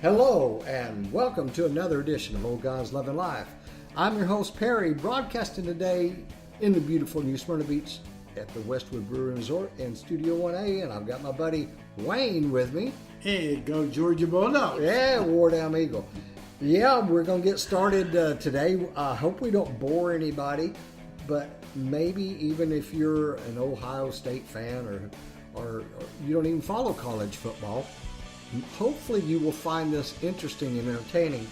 Hello and welcome to another edition of Old Guys Loving Life. I'm your host Perry, broadcasting today in the beautiful New Smyrna Beach at the Westwood Brewery Resort in Studio 1A, and I've got my buddy Wayne with me. Hey, go Georgia Bulldogs. Yeah, War Down Eagle. Yeah, we're going to get started today. I hope we don't bore anybody, but maybe even if you're an Ohio State fan or you don't even follow college football, hopefully you will find this interesting and entertaining,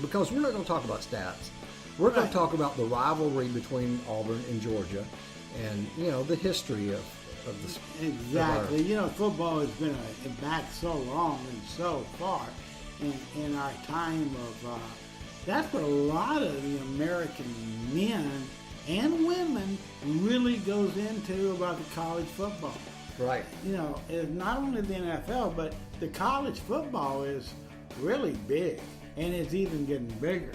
because we're not going to talk about stats. We're going to talk about the rivalry between Auburn and Georgia and, you know, the history of this. Exactly. Football has been back so long and so far in our time of, that's what a lot of the American men and women really goes into about the college football. Right. It's not only the NFL, but the college football is really big, and it's even getting bigger.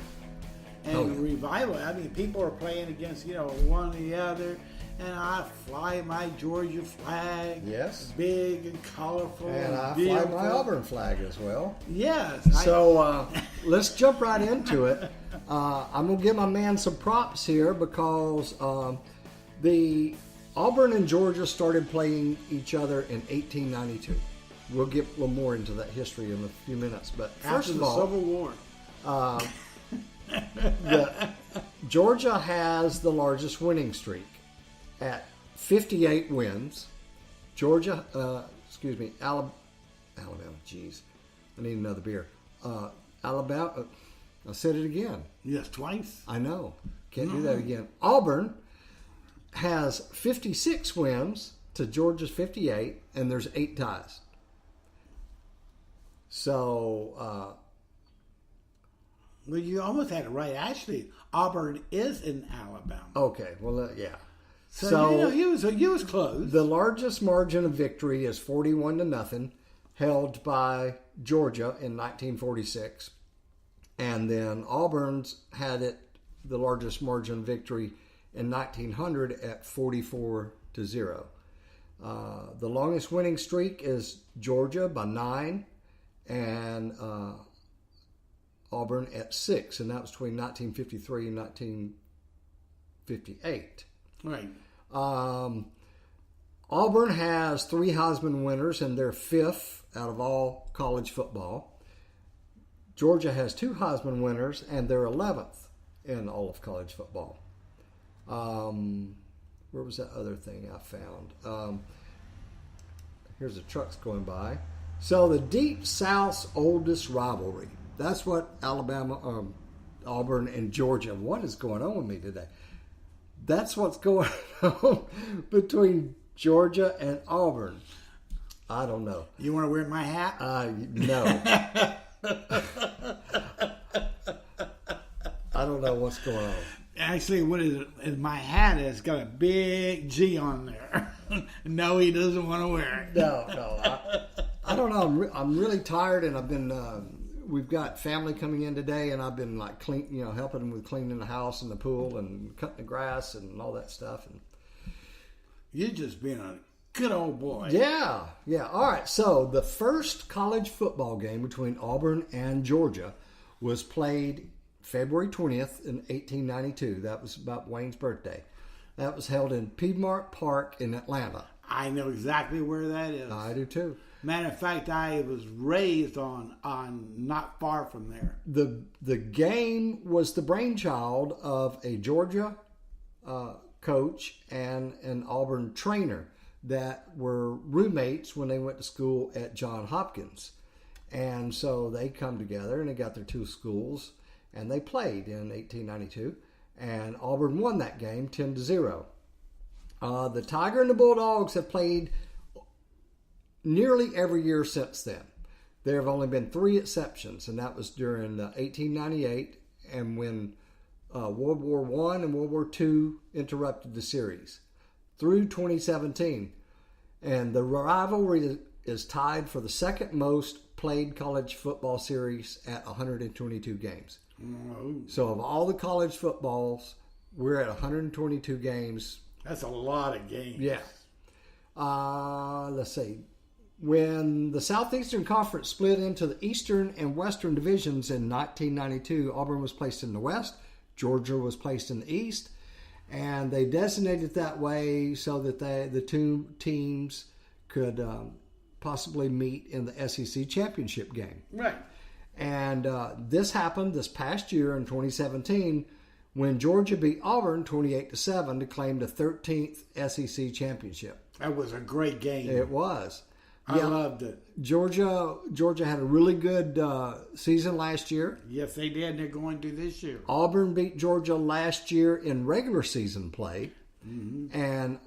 And revival, I mean, people are playing against, one or the other, and I fly my Georgia flag. Yes. Big and colorful. And I beautiful. fly my Auburn flag as well. Yes. So let's jump right into it. I'm going to give my man some props here because the Auburn and Georgia started playing each other in 1892. We'll get a little more into that history in a few minutes. But first After of the all, Civil War. Georgia has the largest winning streak at 58 wins. Alabama, geez, I need another beer. Alabama, I said it again. Yes, twice. I know. Can't do that again. Auburn has 56 wins to Georgia's 58, and there's 8 ties. So, well, you almost had it right. Actually, Auburn is in Alabama. okay, well, yeah. So he was close. The largest margin of victory is 41-0, held by Georgia in 1946, and then Auburn's had the largest margin of victory in 1900 at 44-0. The longest winning streak is Georgia by 9, and Auburn at 6, and that was between 1953 and 1958. Right. Auburn has 3 Heisman winners, and they're 5th out of all college football. Georgia has 2 Heisman winners, and they're 11th in all of college football. Where was that other thing I found? Here's the trucks going by. So the Deep South's oldest rivalry. That's what Auburn and Georgia. What is going on with me today? That's what's going on between Georgia and Auburn. I don't know. You want to wear my hat? No. I don't know what's going on. Actually, what is my hat has got a big G on there. No, he doesn't want to wear it. No. I don't know. I'm really tired, and I've been. We've got family coming in today, and I've been like helping them with cleaning the house and the pool and cutting the grass and all that stuff. And you're just being a good old boy. Yeah. All right. So the first college football game between Auburn and Georgia was played February 20th in 1892. That was about Wayne's birthday. That was held in Piedmont Park in Atlanta. I know exactly where that is. I do too. Matter of fact, I was raised on not far from there. The game was the brainchild of a Georgia coach and an Auburn trainer that were roommates when they went to school at Johns Hopkins. And so they come together and they got their 2 schools, and they played in 1892, and Auburn won that game 10-0. The Tiger and the Bulldogs have played nearly every year since then. There have only been 3 exceptions, and that was during 1898 and when World War I and World War II interrupted the series through 2017. And the rivalry is tied for the second most played college football series at 122 games. Mm-hmm. So of all the college footballs, we're at 122 games. That's a lot of games. Yeah. Let's see. When the Southeastern Conference split into the Eastern and Western divisions in 1992, Auburn was placed in the West, Georgia was placed in the East, and they designated it that way so that the two teams could possibly meet in the SEC championship game. Right. And this happened this past year in 2017 when Georgia beat Auburn 28-7 to claim the 13th SEC championship. That was a great game. It was. I loved it. Georgia had a really good season last year. Yes, they did, and they're going to this year. Auburn beat Georgia last year in regular season play, and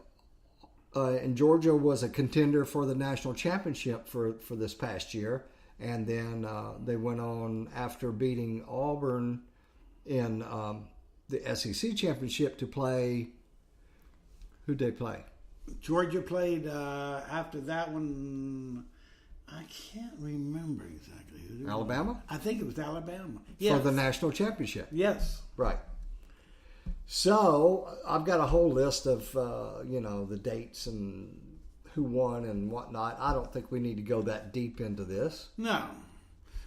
Georgia was a contender for the national championship for this past year. And then they went on after beating Auburn in the SEC championship to play. Who'd they play? Georgia played after that one. I can't remember exactly. Alabama? I think it was Alabama. For the national championship. Yes. Right. So I've got a whole list of the dates and who won and whatnot. I don't think we need to go that deep into this. No.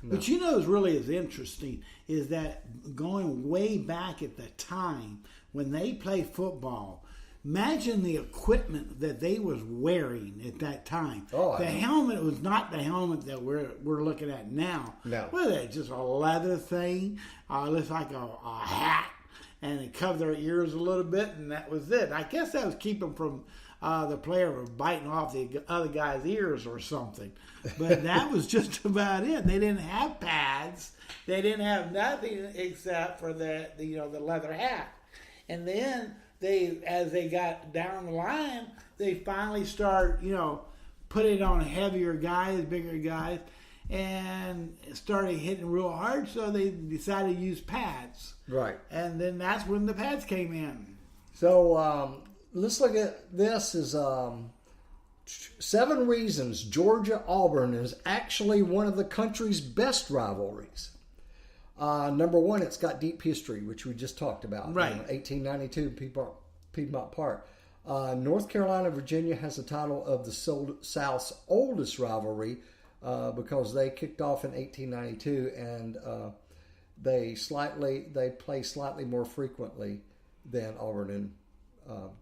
But what's really is interesting is that going way back at the time when they played football, imagine the equipment that they was wearing at that time. The helmet was not the helmet that we're looking at now. No. Well, it's just a leather thing. Looks like a hat, and it covered their ears a little bit, and that was it. I guess that was keeping from the player from biting off the other guy's ears or something. But that was just about it. They didn't have pads. They didn't have nothing except for the leather hat. And then as they got down the line, they finally start, putting on heavier guys, bigger guys, and started hitting real hard. So they decided to use pads. Right. And then that's when the pads came in. So let's look at this as 7 reasons Georgia-Auburn is actually one of the country's best rivalries. Number 1, it's got deep history, which we just talked about. Right. 1892, Piedmont Park. North Carolina, Virginia has the title of the South's oldest rivalry because they kicked off in 1892 and they play slightly more frequently than Auburn and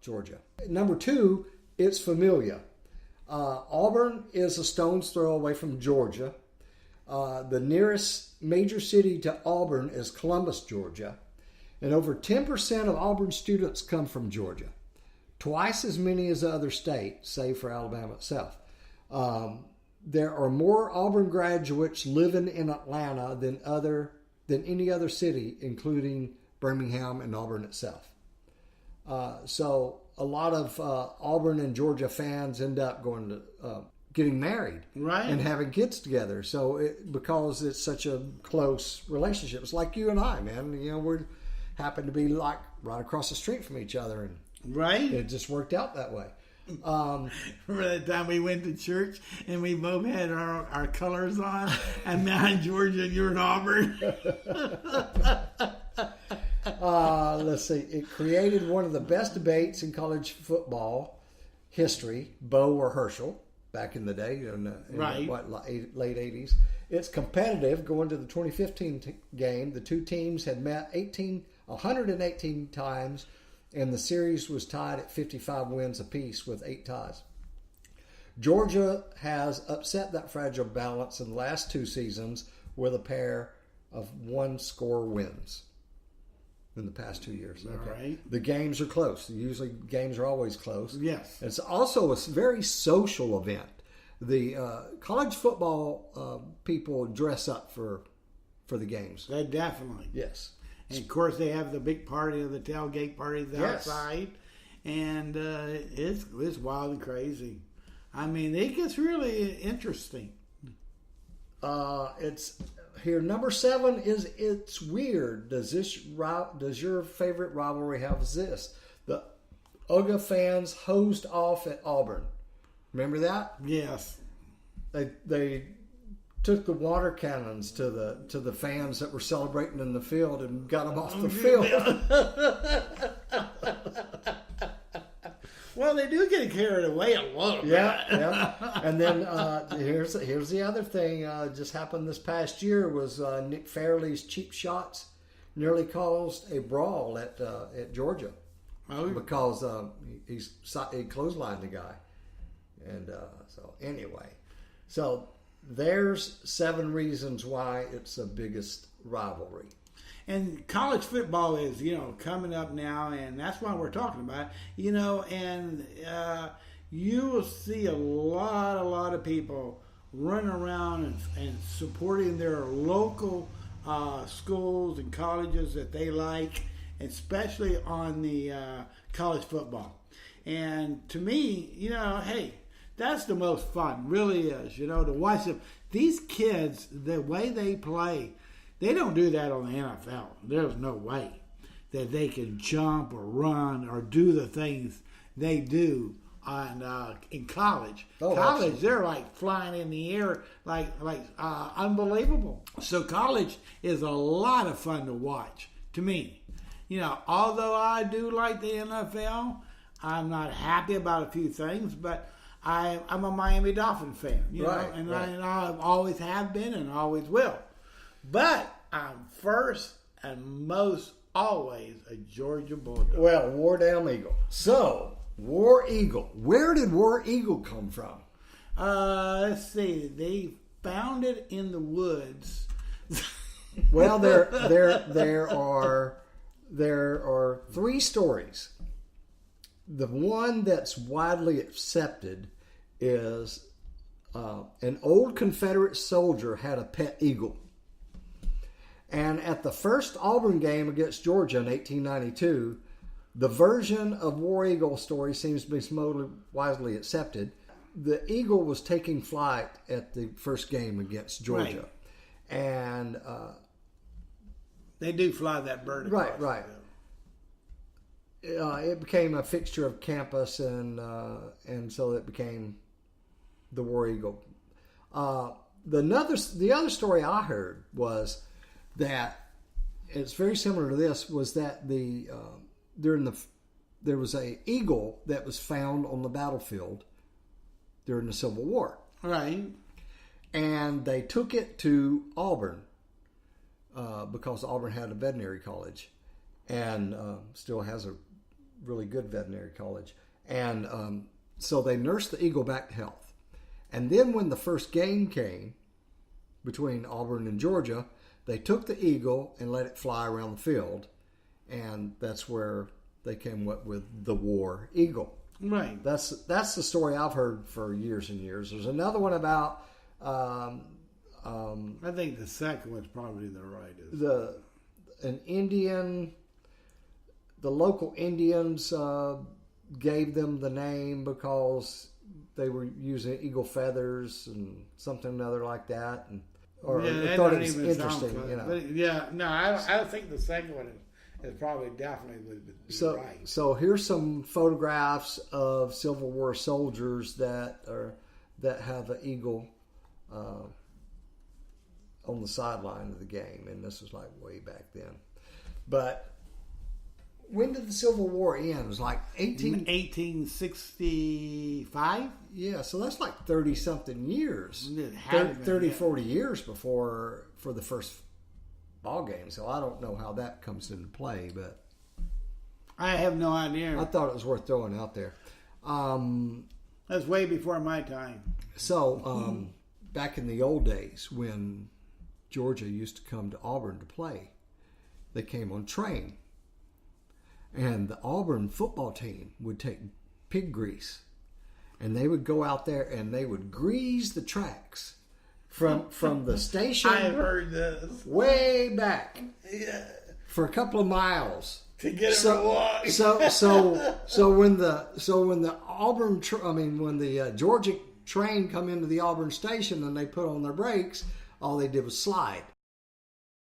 Georgia. Number 2, it's familiar. Auburn is a stone's throw away from Georgia. The nearest major city to Auburn is Columbus, Georgia. And over 10% of Auburn students come from Georgia. Twice as many as the other state, save for Alabama itself. There are more Auburn graduates living in Atlanta than any other city, including Birmingham and Auburn itself. So a lot of Auburn and Georgia fans end up going to getting married, right, and having kids together. So because it's such a close relationship, it's like you and I, man. We happen to be like right across the street from each other, and right, it just worked out that way. Remember that time we went to church and we both had our colors on, and I'm in Georgia and you're in Auburn. Let's see. It created one of the best debates in college football history, Bo or Herschel, back in the day, in the late 80s. It's competitive. Going to the 2015 game, the two teams had met 118 times, and the series was tied at 55 wins apiece with 8 ties. Georgia has upset that fragile balance in the last 2 seasons with a pair of 1-score wins in the past 2 years. Okay. Right. The games are close. Usually games are always close. Yes. It's also a very social event. The college football people dress up for the games. They definitely. Yes. And of course they have the big party, the tailgate party outside. And it's wild and crazy. I mean, it gets really interesting. It's here. Number 7 is it's weird. Does your favorite rivalry have this? The UGA fans hosed off at Auburn. Remember that? Yes. They took the water cannons to the fans that were celebrating in the field and got them off the field. Well, they do get carried away a little bit. Yeah. And then here's the other thing. Just happened this past year was Nick Fairley's cheap shots nearly caused a brawl at Georgia because he clotheslined the guy, and so anyway, so there's 7 reasons why it's the biggest rivalry. And college football is, coming up now, and that's why we're talking about it, and you will see a lot of people running around and supporting their local schools and colleges that they like, especially on the college football. And to me, hey, that's the most fun, really is, to watch them. These kids, the way they play, they don't do that on the NFL. There's no way that they can jump or run or do the things they do in college. College, absolutely. They're like flying in the air, like unbelievable. So college is a lot of fun to watch, to me. Although I do like the NFL, I'm not happy about a few things, but I'm a Miami Dolphin fan, and I always have been and always will. But I'm first and most always a Georgia Bulldog. Well, War Damn Eagle. So, War Eagle. Where did War Eagle come from? Let's see. They found it in the woods. Well, there are 3 stories. The one that's widely accepted is an old Confederate soldier had a pet eagle. And at the first Auburn game against Georgia in 1892, the version of War Eagle story seems to be most widely accepted. The eagle was taking flight at the first game against Georgia. Right. And they do fly that bird across. Right. It became a fixture of campus, and so it became the War Eagle. The other story I heard was that it's very similar to this. Was that there was a eagle that was found on the battlefield during the Civil War, right? And they took it to Auburn because Auburn had a veterinary college, and still has a really good veterinary college. And so they nursed the eagle back to health. And then when the first game came between Auburn and Georgia, they took the eagle and let it fly around the field. And that's where they came up with the War Eagle. Right. That's the story I've heard for years and years. There's another one about... I think the second one's probably the rightest. The local Indians gave them the name because they were using eagle feathers and something or other like that, they thought it was interesting. But I think the second one is probably definitely would be right. So here's some photographs of Civil War soldiers that have an eagle on the sideline of the game, and this was like way back then. But when did the Civil War end? It was like 1865? Yeah, so that's like 30-something years. 40 years for the first ball game. So I don't know how that comes into play, but... I have no idea. I thought it was worth throwing out there. That's way before my time. So, back in the old days when Georgia used to come to Auburn to play, they came on train. And the Auburn football team would take pig grease, and they would go out there and they would grease the tracks from the station. I've heard this way back, for a couple of miles to get it to walk. So when the Georgia train come into the Auburn station and they put on their brakes, all they did was slide.